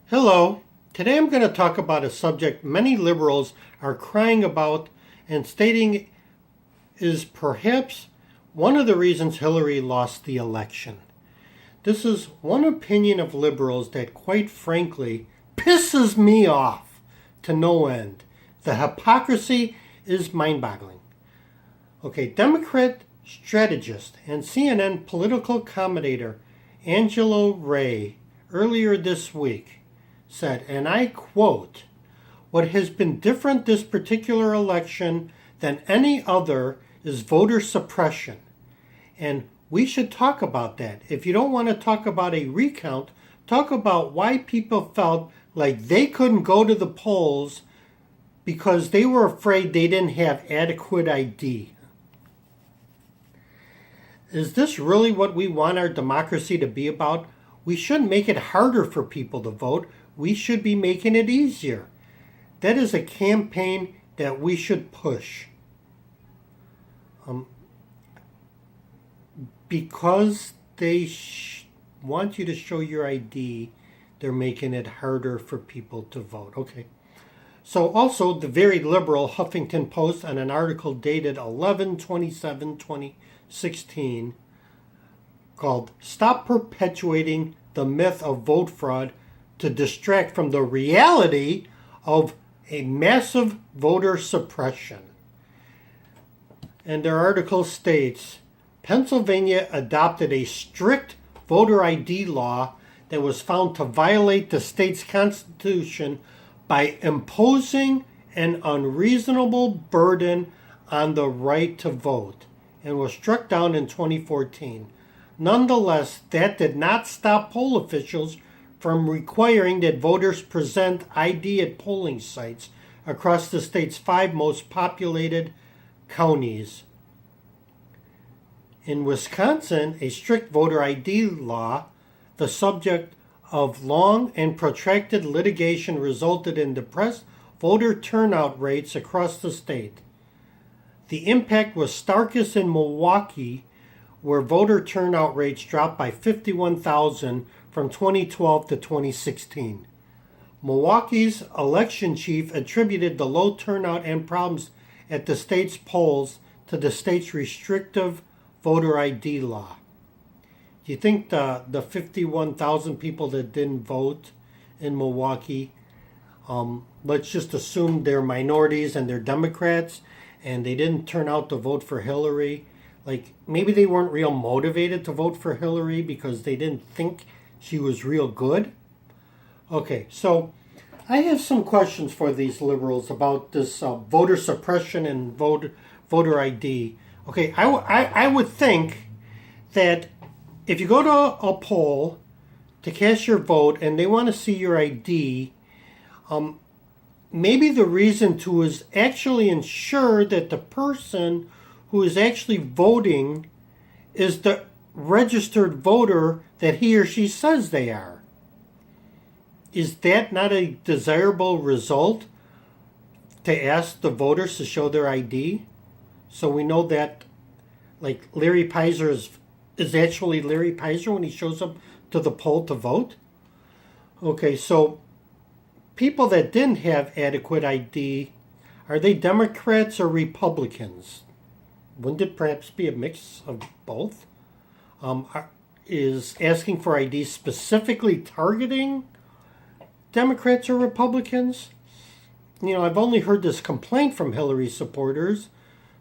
Hello. Today I'm going to talk about a subject many liberals are crying about and stating is perhaps one of the reasons Hillary lost the election. This is one opinion of liberals that, quite frankly, pisses me off to no end. The hypocrisy is mind-boggling. Okay, Democrat strategist and CNN political commentator Angelo Ray earlier this week said, and I quote, "What has been different this particular election than any other is voter suppression. And we should talk about that. If you don't want to talk about a recount, talk about why people felt like they couldn't go to the polls because they were afraid they didn't have adequate ID." Is this really what we want our democracy to be about? We shouldn't make it harder for people to vote. We should be making it easier. That is a campaign that we should push. Because they want you to show your ID, they're making it harder for people to vote. Okay. So also the very liberal Huffington Post on an article dated 11/27/2016 called "Stop Perpetuating the Myth of Vote Fraud to Distract from the Reality of a Massive Voter Suppression." And their article states, Pennsylvania adopted a strict voter ID law that was found to violate the state's constitution by imposing an unreasonable burden on the right to vote, and was struck down in 2014. Nonetheless, that did not stop poll officials from requiring that voters present ID at polling sites across the state's 5 most populated counties. In Wisconsin, a strict voter ID law, the subject of long and protracted litigation, resulted in depressed voter turnout rates across the state. The impact was starkest in Milwaukee, where voter turnout rates dropped by 51,000 from 2012 to 2016. Milwaukee's election chief attributed the low turnout and problems at the state's polls to the state's restrictive voter ID law. Do you think the 51,000 people that didn't vote in Milwaukee, let's just assume they're minorities and they're Democrats and they didn't turn out to vote for Hillary? Like, maybe they weren't real motivated to vote for Hillary because they didn't think she was real good? Okay, so I have some questions for these liberals about this voter suppression and voter ID. Okay, I would think that if you go to a poll to cast your vote and they want to see your ID, maybe the reason to is actually ensure that the person who is actually voting is the registered voter that he or she says they are. Is that not a desirable result, to ask the voters to show their ID? So we know that, like, Larry Pizer is actually Larry Pizer when he shows up to the poll to vote? Okay, so people that didn't have adequate ID, are they Democrats or Republicans? Wouldn't it perhaps be a mix of both? Is asking for ID specifically targeting Democrats or Republicans? You know, I've only heard this complaint from Hillary supporters.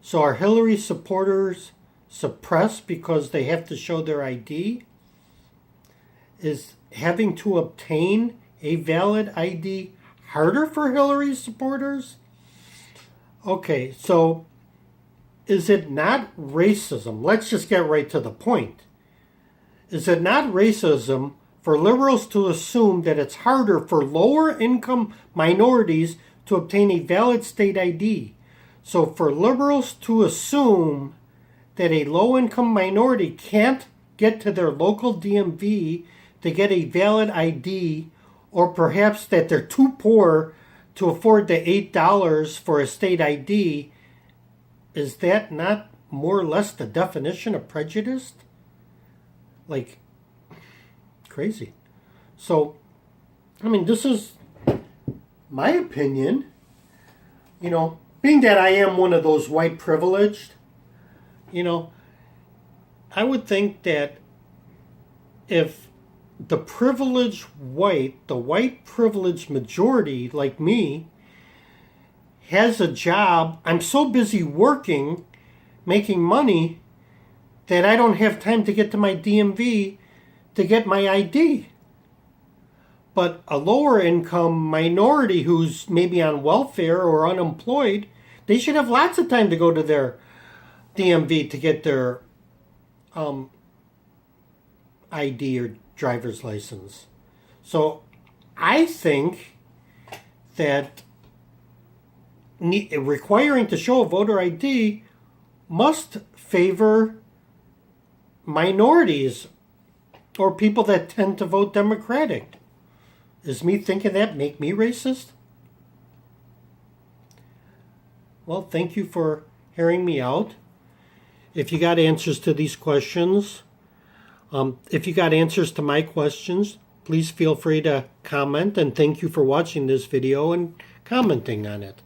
So are Hillary supporters suppressed because they have to show their ID? Is having to obtain a valid ID harder for Hillary supporters? Okay, so is it not racism? Let's just get right to the point. Is it not racism for liberals to assume that it's harder for lower income minorities to obtain a valid state ID? So for liberals to assume that a low-income minority can't get to their local DMV to get a valid ID, or perhaps that they're too poor to afford the $8 for a state ID, is that not more or less the definition of prejudice? Like, crazy. So I mean, this is my opinion. You know, being that I am one of those white privileged, you know, I would think that if the white privileged majority like me has a job, I'm so busy working, making money, that I don't have time to get to my DMV to get my ID. But a lower income minority who's maybe on welfare or unemployed, they should have lots of time to go to their DMV to get their ID or driver's license. So I think that requiring to show a voter ID must favor minorities or people that tend to vote Democratic. Is me thinking that make me racist? Well, thank you for hearing me out. If you got answers to these questions, if you got answers to my questions, please feel free to comment, and thank you for watching this video and commenting on it.